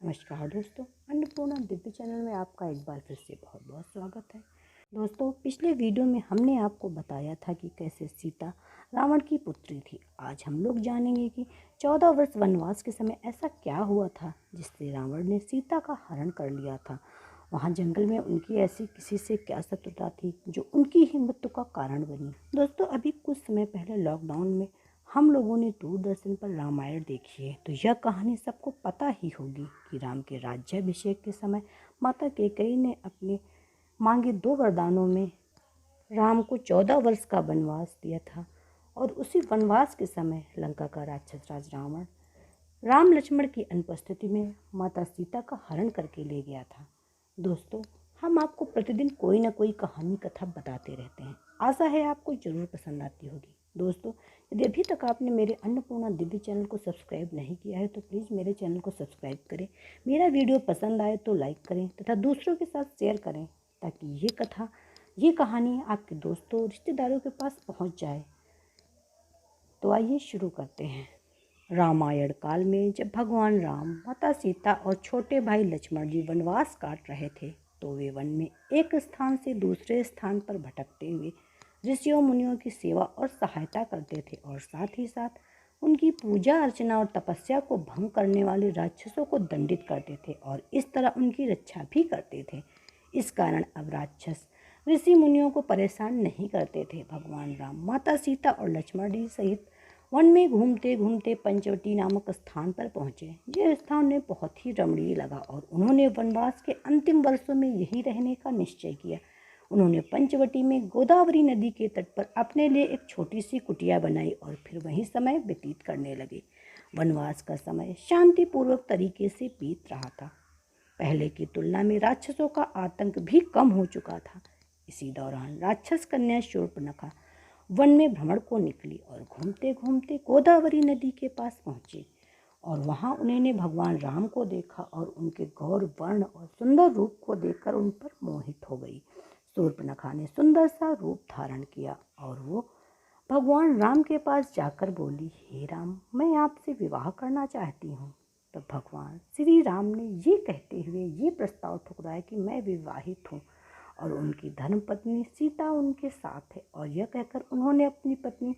नमस्कार दोस्तों, अन्नपूर्णा दिव्य चैनल में आपका एक बार फिर से बहुत बहुत स्वागत है। दोस्तों, पिछले वीडियो में हमने आपको बताया था कि कैसे सीता रावण की पुत्री थी। आज हम लोग जानेंगे कि 14 वर्ष वनवास के समय ऐसा क्या हुआ था जिससे रावण ने सीता का हरण कर लिया था। वहाँ जंगल में उनकी ऐसी किसी से क्या शत्रुता थी जो उनकी ही मृत्यु का कारण बनी। दोस्तों, अभी कुछ समय पहले लॉकडाउन में हम लोगों ने दूरदर्शन पर रामायण देखी है, तो यह कहानी सबको पता ही होगी कि राम के राज्याभिषेक के समय माता कैकेयी ने अपने मांगे 2 वरदानों में राम को 14 वर्ष का वनवास दिया था। और उसी वनवास के समय लंका का राक्षस राज रावण राम लक्ष्मण की अनुपस्थिति में माता सीता का हरण करके ले गया था। दोस्तों, हम आपको प्रतिदिन कोई ना कोई कहानी कथा बताते रहते हैं। आशा है आपको जरूर पसंद आती होगी। दोस्तों, यदि अभी तक आपने मेरे अन्नपूर्णा दिव्य चैनल को सब्सक्राइब नहीं किया है तो प्लीज़ मेरे चैनल को सब्सक्राइब करें। मेरा वीडियो पसंद आए तो लाइक करें तथा दूसरों के साथ शेयर करें ताकि ये कहानी आपके दोस्तों रिश्तेदारों के पास पहुंच जाए। तो आइए शुरू करते हैं। रामायण काल में जब भगवान राम, माता सीता और छोटे भाई लक्ष्मण जी वनवास काट रहे थे तो वे वन में एक स्थान से दूसरे स्थान पर भटकते हुए ऋषियों मुनियों की सेवा और सहायता करते थे और साथ ही साथ उनकी पूजा अर्चना और तपस्या को भंग करने वाले राक्षसों को दंडित करते थे और इस तरह उनकी रक्षा भी करते थे। इस कारण अब राक्षस ऋषि मुनियों को परेशान नहीं करते थे। भगवान राम, माता सीता और लक्ष्मण जी सहित वन में घूमते घूमते पंचवटी नामक स्थान पर पहुँचे। यह स्थान उन्हें बहुत ही रमणीय लगा और उन्होंने वनवास के अंतिम वर्षों में यहीं रहने का निश्चय किया। उन्होंने पंचवटी में गोदावरी नदी के तट पर अपने लिए एक छोटी सी कुटिया बनाई और फिर वहीं समय व्यतीत करने लगे। वनवास का समय शांतिपूर्वक तरीके से बीत रहा था। पहले की तुलना में राक्षसों का आतंक भी कम हो चुका था। इसी दौरान राक्षस कन्या शूर्पणखा वन में भ्रमण को निकली और घूमते घूमते गोदावरी नदी के पास पहुंची और वहां उन्होंने भगवान राम को देखा और उनके गौर वर्ण और सुंदर रूप को देखकर उन पर मोहित हो गई। शूर्पणखा ने सुंदर सा रूप धारण किया और वो भगवान राम के पास जाकर बोली, हे राम, मैं आपसे विवाह करना चाहती हूँ। तो भगवान श्री राम ने ये कहते हुए ये प्रस्ताव ठुकराया कि मैं विवाहित हूँ और उनकी धर्मपत्नी सीता उनके साथ है। और यह कहकर उन्होंने अपनी पत्नी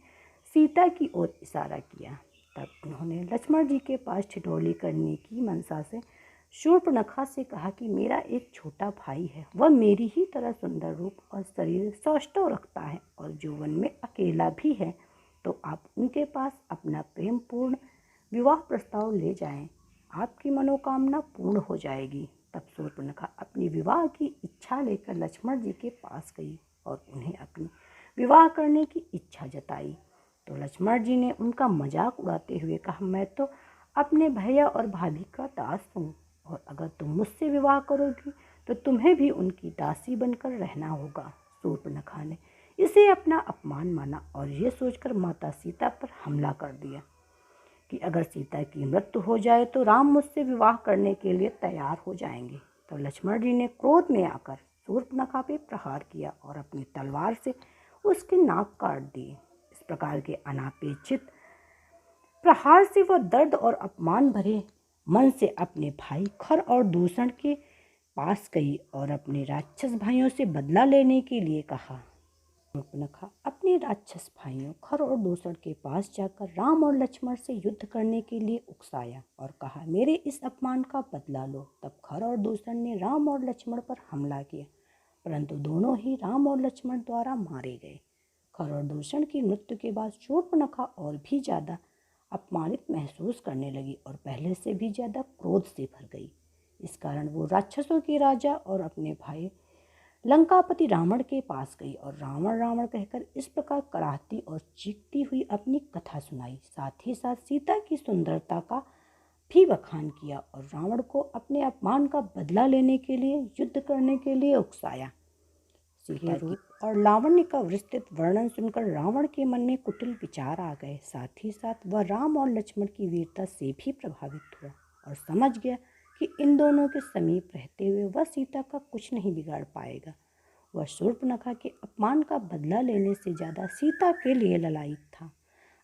सीता की ओर इशारा किया। तब उन्होंने लक्ष्मण जी के पास ठिठोली करने की मनसा से शूर्पणखा से कहा कि मेरा एक छोटा भाई है, वह मेरी ही तरह सुंदर रूप और शरीर सौष्ठव रखता है और जो वन में अकेला भी है, तो आप उनके पास अपना प्रेम पूर्ण विवाह प्रस्ताव ले जाएं, आपकी मनोकामना पूर्ण हो जाएगी। तब शूर्पणखा अपनी विवाह की इच्छा लेकर लक्ष्मण जी के पास गई और उन्हें अपनी विवाह करने की इच्छा जताई। तो लक्ष्मण जी ने उनका मजाक उड़ाते हुए कहा, मैं तो अपने भैया और भाभी का दास हूँ और अगर तुम मुझसे विवाह करोगी तो तुम्हें भी उनकी दासी बनकर रहना होगा। शूर्पणखा ने इसे अपना अपमान माना और ये सोचकर माता सीता पर हमला कर दिया कि अगर सीता की मृत्यु हो जाए तो राम मुझसे विवाह करने के लिए तैयार हो जाएंगे। तो लक्ष्मण जी ने क्रोध में आकर शूर्पणखा पे प्रहार किया और अपनी तलवार से उसकी नाक काट दी। इस प्रकार के अनापेक्षित प्रहार से वह दर्द और अपमान भरे मन से अपने भाई खर और दूषण के पास गई और अपने राक्षस भाइयों से बदला लेने के लिए कहा। शूर्पणखा अपने राक्षस भाइयों खर और दूषण के पास जाकर राम और लक्ष्मण से युद्ध करने के लिए उकसाया और कहा, मेरे इस अपमान का बदला लो। तब खर और दूषण ने राम और लक्ष्मण पर हमला किया, परंतु दोनों ही राम और लक्ष्मण द्वारा मारे गए। खर और दूषण की मृत्यु के बाद शूर्पणखा और भी ज़्यादा अपमानित महसूस करने लगी और पहले से भी ज़्यादा क्रोध से भर गई। इस कारण वो राक्षसों के राजा और अपने भाई लंकापति रावण के पास गई और रावण रावण कहकर इस प्रकार कराहती और चीखती हुई अपनी कथा सुनाई। साथ ही साथ सीता की सुंदरता का भी बखान किया और रावण को अपने अपमान का बदला लेने के लिए युद्ध करने के लिए उकसाया। सीता रूप और लावण्य का विस्तृत वर्णन सुनकर रावण के मन में कुटिल विचार आ गए। साथ ही साथ वह राम और लक्ष्मण की वीरता से भी प्रभावित हुआ और समझ गया कि इन दोनों के समीप रहते हुए वह सीता का कुछ नहीं बिगाड़ पाएगा। वह शूर्पणखा के अपमान का बदला लेने से ज़्यादा सीता के लिए ललायित था।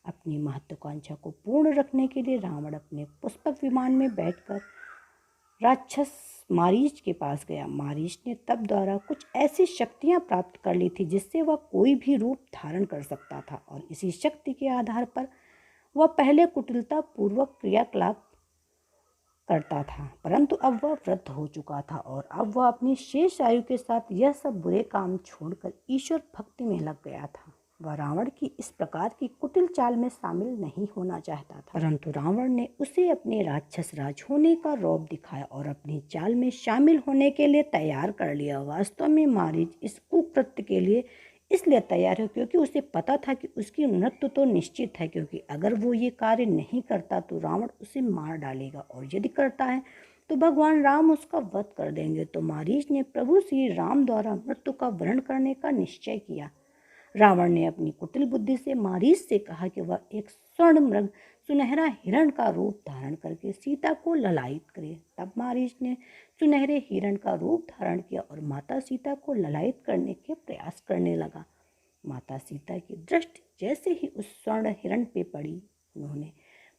अपनी महत्वाकांक्षा को पूर्ण रखने के लिए रावण अपने पुष्पक विमान में बैठकर राक्षस मारीच के पास गया। मारीच ने तप द्वारा कुछ ऐसी शक्तियां प्राप्त कर ली थी जिससे वह कोई भी रूप धारण कर सकता था और इसी शक्ति के आधार पर वह पहले कुटिलता पूर्वक क्रियाकलाप करता था, परंतु अब वह वृद्ध हो चुका था और अब वह अपनी शेष आयु के साथ यह सब बुरे काम छोड़कर ईश्वर भक्ति में लग गया था। वह रावण की इस प्रकार की कुटिल चाल में शामिल नहीं होना चाहता था, परंतु रावण ने उसे अपने राक्षस राज होने का रौब दिखाया और अपनी चाल में शामिल होने के लिए तैयार कर लिया। वास्तव में मारीच इस कुकृत्य के लिए इसलिए तैयार है क्योंकि उसे पता था कि उसकी मृत्यु तो निश्चित है, क्योंकि अगर वो ये कार्य नहीं करता तो रावण उसे मार डालेगा और यदि करता है तो भगवान राम उसका वध कर देंगे। तो मारीच ने प्रभु श्री राम द्वारा मृत्यु का वरण करने का निश्चय किया। रावण ने अपनी कुटिल बुद्धि से मारीच से कहा कि वह एक स्वर्ण मृग सुनहरा हिरण का रूप धारण करके सीता को ललायित करे। तब मारीच ने सुनहरे हिरण का रूप धारण किया और माता सीता को ललायित करने के प्रयास करने लगा। माता सीता की दृष्टि जैसे ही उस स्वर्ण हिरण पे पड़ी, उन्होंने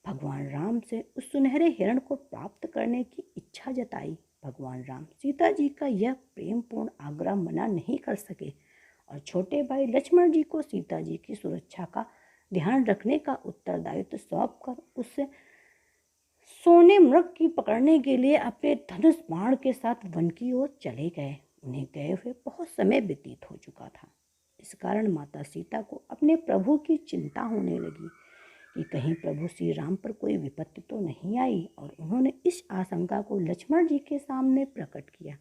भगवान राम से उस सुनहरे हिरण को प्राप्त करने की इच्छा जताई। भगवान राम सीता जी का यह प्रेमपूर्ण आग्रह मना नहीं कर सके और छोटे भाई लक्ष्मण जी को सीता जी की सुरक्षा का ध्यान रखने का उत्तरदायित्व सौंपकर उससे सोने मृग की पकड़ने के लिए अपने धनुष बाण के साथ वन की ओर चले गए। उन्हें गए हुए बहुत समय व्यतीत हो चुका था। इस कारण माता सीता को अपने प्रभु की चिंता होने लगी कि कहीं प्रभु श्री राम पर कोई विपत्ति तो नहीं आई, और उन्होंने इस आशंका को लक्ष्मण जी के सामने प्रकट किया।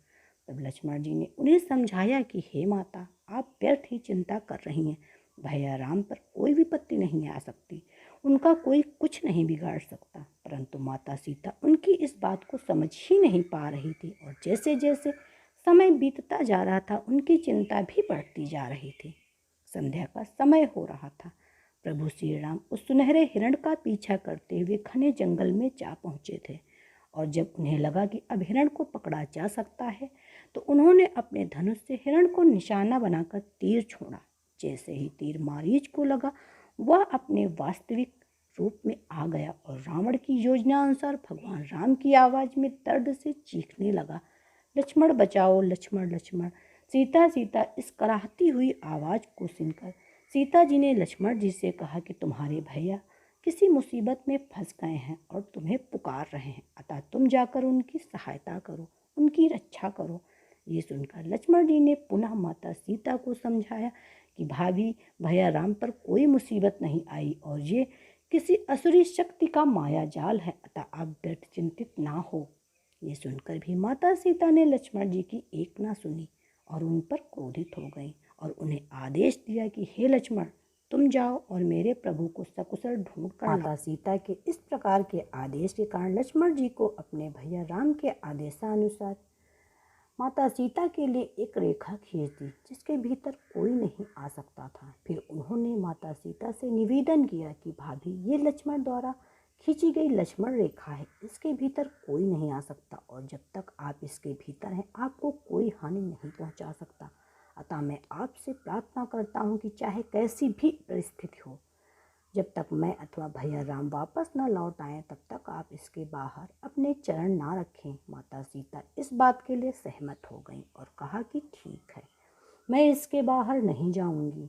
तब लक्ष्मण जी ने उन्हें समझाया कि हे माता, आप व्यर्थ ही चिंता कर रही हैं। भैया राम पर कोई विपत्ति नहीं आ सकती, उनका कोई कुछ नहीं बिगाड़ सकता। परंतु माता सीता उनकी इस बात को समझ ही नहीं पा रही थी और जैसे जैसे समय बीतता जा रहा था उनकी चिंता भी बढ़ती जा रही थी। संध्या का समय हो रहा था। प्रभु श्री राम उस सुनहरे हिरण का पीछा करते हुए घने जंगल में जा पहुँचे थे और जब उन्हें लगा कि अब हिरण को पकड़ा जा सकता है तो उन्होंने अपने धनुष से हिरण को निशाना बनाकर तीर छोड़ा। जैसे ही तीर मारीच को लगा, वह अपने वास्तविक रूप में आ गया और रावण की योजना अनुसार भगवान राम की आवाज़ में दर्द से चीखने लगा, लक्ष्मण बचाओ, लक्ष्मण लक्ष्मण। सीता सीता। इस कराहती हुई आवाज़ को सुनकर सीता जी ने लक्ष्मण जी से कहा कि तुम्हारे भैया किसी मुसीबत में फंस गए हैं और तुम्हें पुकार रहे हैं, अतः तुम जाकर उनकी सहायता करो, उनकी रक्षा करो। ये सुनकर लक्ष्मण जी ने पुनः माता सीता को समझाया कि भाभी, भैया राम पर कोई मुसीबत नहीं आई और ये किसी असुरी शक्ति का माया जाल है, अतः आप व्यर्थ चिंतित ना हो। ये सुनकर भी माता सीता ने लक्ष्मण जी की एक ना सुनी और उन पर क्रोधित हो गई और उन्हें आदेश दिया कि हे लक्ष्मण, तुम जाओ और मेरे प्रभु को सकुशल ढूंढ कर। माता सीता के इस प्रकार के आदेश के कारण लक्ष्मण जी को अपने भैया राम के आदेशानुसार माता सीता के लिए एक रेखा खींच दी जिसके भीतर कोई नहीं आ सकता था। फिर उन्होंने माता सीता से निवेदन किया कि भाभी, ये लक्ष्मण द्वारा खींची गई लक्ष्मण रेखा है, इसके भीतर कोई नहीं आ सकता और जब तक आप इसके भीतर हैं आपको कोई हानि नहीं पहुंचा सकता। अतः मैं आपसे प्रार्थना करता हूं कि चाहे कैसी भी परिस्थिति हो, जब तक मैं अथवा भैया राम वापस न लौट आए तब तक आप इसके बाहर अपने चरण ना रखें। माता सीता इस बात के लिए सहमत हो गईं और कहा कि ठीक है, मैं इसके बाहर नहीं जाऊंगी,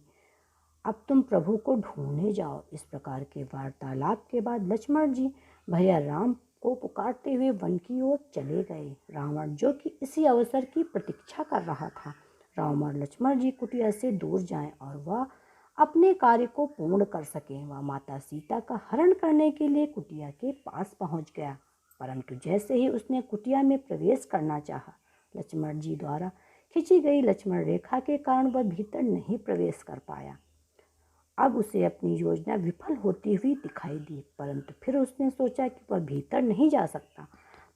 अब तुम प्रभु को ढूंढने जाओ। इस प्रकार के वार्तालाप के बाद लक्ष्मण जी भैया राम को पुकारते हुए वन की ओर चले गए। रावण, जो कि इसी अवसर की प्रतीक्षा कर रहा था, रावण लक्ष्मण जी कुटिया से दूर जाएं और वह अपने कार्य को पूर्ण कर सकें, वह माता सीता का हरण करने के लिए कुटिया के पास पहुंच गया। परंतु जैसे ही उसने कुटिया में प्रवेश करना चाहा, लक्ष्मण जी द्वारा खींची गई लक्ष्मण रेखा के कारण वह भीतर नहीं प्रवेश कर पाया। अब उसे अपनी योजना विफल होती हुई दिखाई दी, परंतु फिर उसने सोचा कि वह भीतर नहीं जा सकता,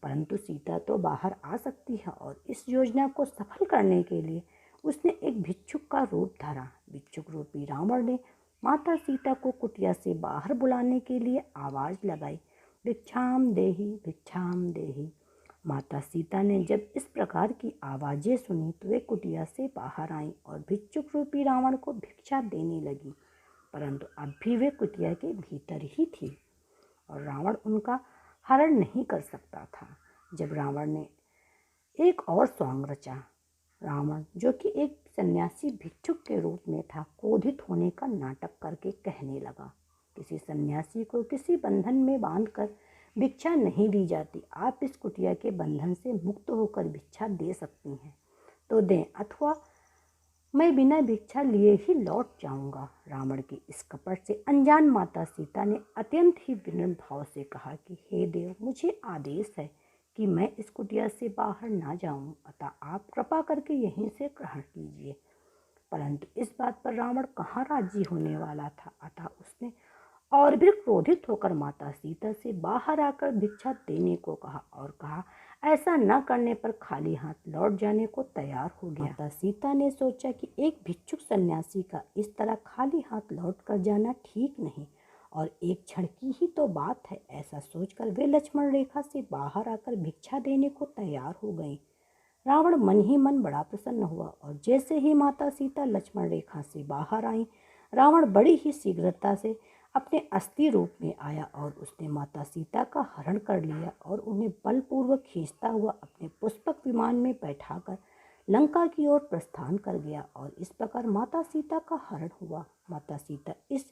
परंतु सीता तो बाहर आ सकती है और इस योजना को सफल करने के लिए उसने एक भिक्षुक का रूप धरा। भिक्षुक रूपी रावण ने माता सीता को कुटिया से बाहर बुलाने के लिए आवाज़ लगाई, भिक्षाम देहि, भिक्षाम देहि। माता सीता ने जब इस प्रकार की आवाज़ें सुनी तो वे कुटिया से बाहर आईं और भिक्षुक रूपी रावण को भिक्षा देने लगी, परंतु अब भी वे कुटिया के भीतर ही थी और रावण उनका हरण नहीं कर सकता था। जब रावण ने एक और सॉन्ग रचा। रावण, जो कि एक सन्यासी भिक्षुक के रूप में था, क्रोधित होने का नाटक करके कहने लगा, किसी सन्यासी को किसी बंधन में बांधकर भिक्षा नहीं दी जाती। आप इस कुटिया के बंधन से मुक्त होकर भिक्षा दे सकती हैं तो दें, अथवा मैं बिना भिक्षा लिए ही लौट जाऊंगा। रावण की इस कपट से अनजान माता सीता ने अत्यंत ही विनम्र भाव से कहा कि हे देव, मुझे आदेश है कि मैं इस कुटिया से बाहर ना जाऊं, अतः आप कृपा करके यहीं से ग्रहण कीजिए। परंतु इस बात पर रावण कहाँ राजी होने वाला था, अतः उसने और भी क्रोधित होकर माता सीता से बाहर आकर भिक्षा देने को कहा और कहा, ऐसा न करने पर खाली हाथ लौट जाने को तैयार हो गया। माता सीता ने सोचा कि एक भिक्षुक सन्यासी का इस तरह खाली हाथ लौट कर जाना ठीक नहीं और एक क्षण की ही तो बात है। ऐसा सोचकर वे लक्ष्मण रेखा से बाहर आकर भिक्षा देने को तैयार हो गई। रावण मन ही मन बड़ा प्रसन्न हुआ और जैसे ही माता सीता लक्ष्मण रेखा से बाहर आई, रावण बड़ी ही शीघ्रता से अपने अस्थि रूप में आया और उसने माता सीता का हरण कर लिया और उन्हें बलपूर्वक खींचता हुआ अपने पुष्पक विमान में बैठाकर लंका की ओर प्रस्थान कर गया और इस प्रकार माता सीता का हरण हुआ। माता सीता इस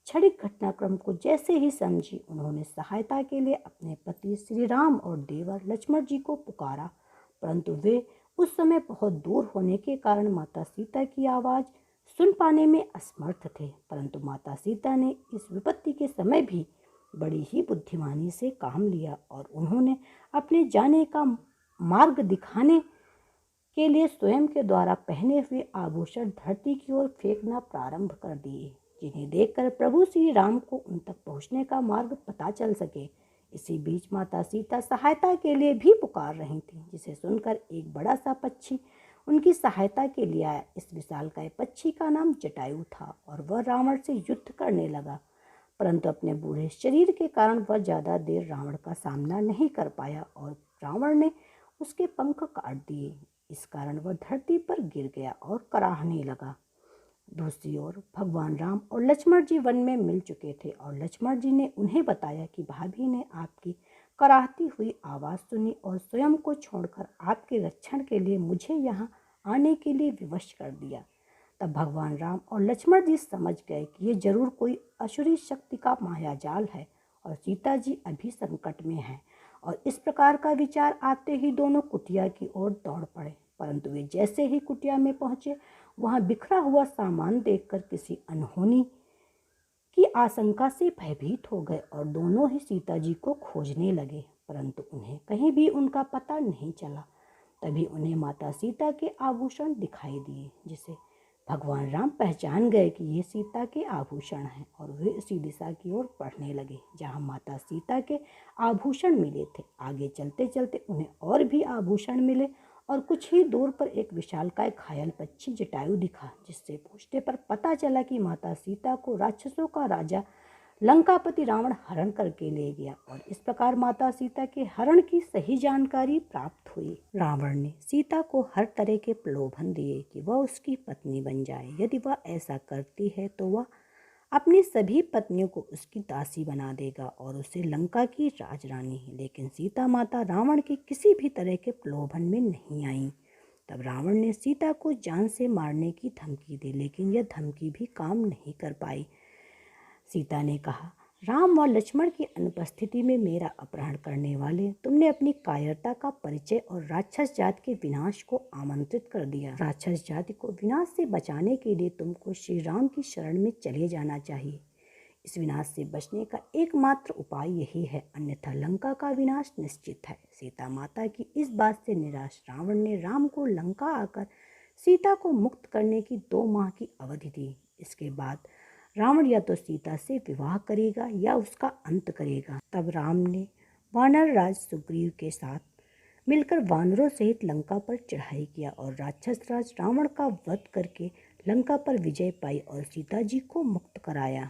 क्षणिक घटनाक्रम को जैसे ही समझी, उन्होंने सहायता के लिए अपने पति श्री राम और देवर लक्ष्मण जी को पुकारा, परंतु वे उस समय बहुत दूर होने के कारण माता सीता की आवाज़ सुन पाने में असमर्थ थे। परंतु माता सीता ने इस विपत्ति के समय भी बड़ी ही बुद्धिमानी से काम लिया और उन्होंने अपने जाने का मार्ग दिखाने के लिए स्वयं के द्वारा पहने हुए आभूषण धरती की ओर फेंकना प्रारंभ कर दिए, जिन्हें देखकर प्रभु श्री राम को उन तक पहुँचने का मार्ग पता चल सके। इसी बीच माता सीता सहायता के लिए भी पुकार रही थी, जिसे सुनकर एक बड़ा सा पक्षी उनकी सहायता के लिए आया। इस विशालकाय पक्षी का नाम जटायु था और वह रावण से युद्ध करने लगा, परंतु अपने बूढ़े शरीर के कारण वह ज़्यादा देर रावण का सामना नहीं कर पाया और रावण ने उसके पंख काट दिए। इस कारण वह धरती पर गिर गया और कराहने लगा। दूसरी ओर भगवान राम और लक्ष्मण जी वन में मिल चुके थे और लक्ष्मण जी ने उन्हें बताया कि भाभी ने आपकी कराहती हुई आवाज़ सुनी और स्वयं को छोड़कर आपके रक्षण के लिए मुझे यहाँ आने के लिए विवश कर दिया। तब भगवान राम और लक्ष्मण जी समझ गए कि ये जरूर कोई असुरी शक्ति का मायाजाल है और सीता जी अभी संकट में हैं, और इस प्रकार का विचार आते ही दोनों कुटिया की ओर दौड़ पड़े। परंतु वे जैसे ही कुटिया में पहुंचे, वहां बिखरा हुआ सामान देखकर किसी अनहोनी की आशंका से भयभीत हो गए और दोनों ही सीता जी को खोजने लगे, परंतु उन्हें कहीं भी उनका पता नहीं चला। तभी उन्हें माता सीता के आभूषण दिखाई दिए, जिसे भगवान राम पहचान गए कि ये सीता के आभूषण हैं और वे उसी दिशा की ओर बढ़ने लगे जहाँ माता सीता के आभूषण मिले थे। आगे चलते चलते उन्हें और भी आभूषण मिले और कुछ ही दूर पर एक विशालकाय घायल पक्षी जटायु दिखा, जिससे पूछने पर पता चला कि माता सीता को राक्षसों का राजा लंकापति रावण हरण करके ले गया और इस प्रकार माता सीता के हरण की सही जानकारी प्राप्त हुई। रावण ने सीता को हर तरह के प्रलोभन दिए कि वह उसकी पत्नी बन जाए। यदि वह ऐसा करती है तो वह अपनी सभी पत्नियों को उसकी दासी बना देगा और उसे लंका की राजरानी। लेकिन सीता माता रावण के किसी भी तरह के प्रलोभन में नहीं आई। तब रावण ने सीता को जान से मारने की धमकी दी, लेकिन यह धमकी भी काम नहीं कर पाई। सीता ने कहा, राम व लक्ष्मण की अनुपस्थिति में मेरा अपहरण करने वाले, तुमने अपनी कायरता का परिचय और राक्षस जाति के विनाश को आमंत्रित कर दिया। राक्षस जाति को विनाश से बचाने के लिए तुमको श्री राम की शरण में चले जाना चाहिए। इस विनाश से बचने का एकमात्र उपाय यही है, अन्यथा लंका का विनाश निश्चित है। सीता माता की इस बात से निराश रावण ने राम को लंका आकर सीता को मुक्त करने की 2 माह की अवधि दी। इसके बाद रावण या तो सीता से विवाह करेगा या उसका अंत करेगा। तब राम ने वानर राज सुग्रीव के साथ मिलकर वानरों सहित लंका पर चढ़ाई किया और राक्षस राज रावण का वध करके लंका पर विजय पाई और सीता जी को मुक्त कराया।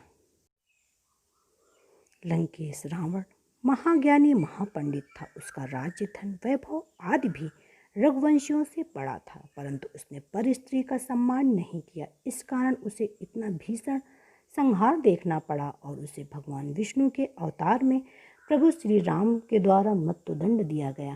लंकेश रावण महाज्ञानी महापंडित था। उसका राज्य धन वैभव आदि भी रघुवंशियों से बड़ा था, परंतु उसने पर स्त्री का सम्मान नहीं किया। इस कारण उसे इतना भीषण संहार देखना पड़ा और उसे भगवान विष्णु के अवतार में प्रभु श्री राम के द्वारा मृत्युदंड दिया गया।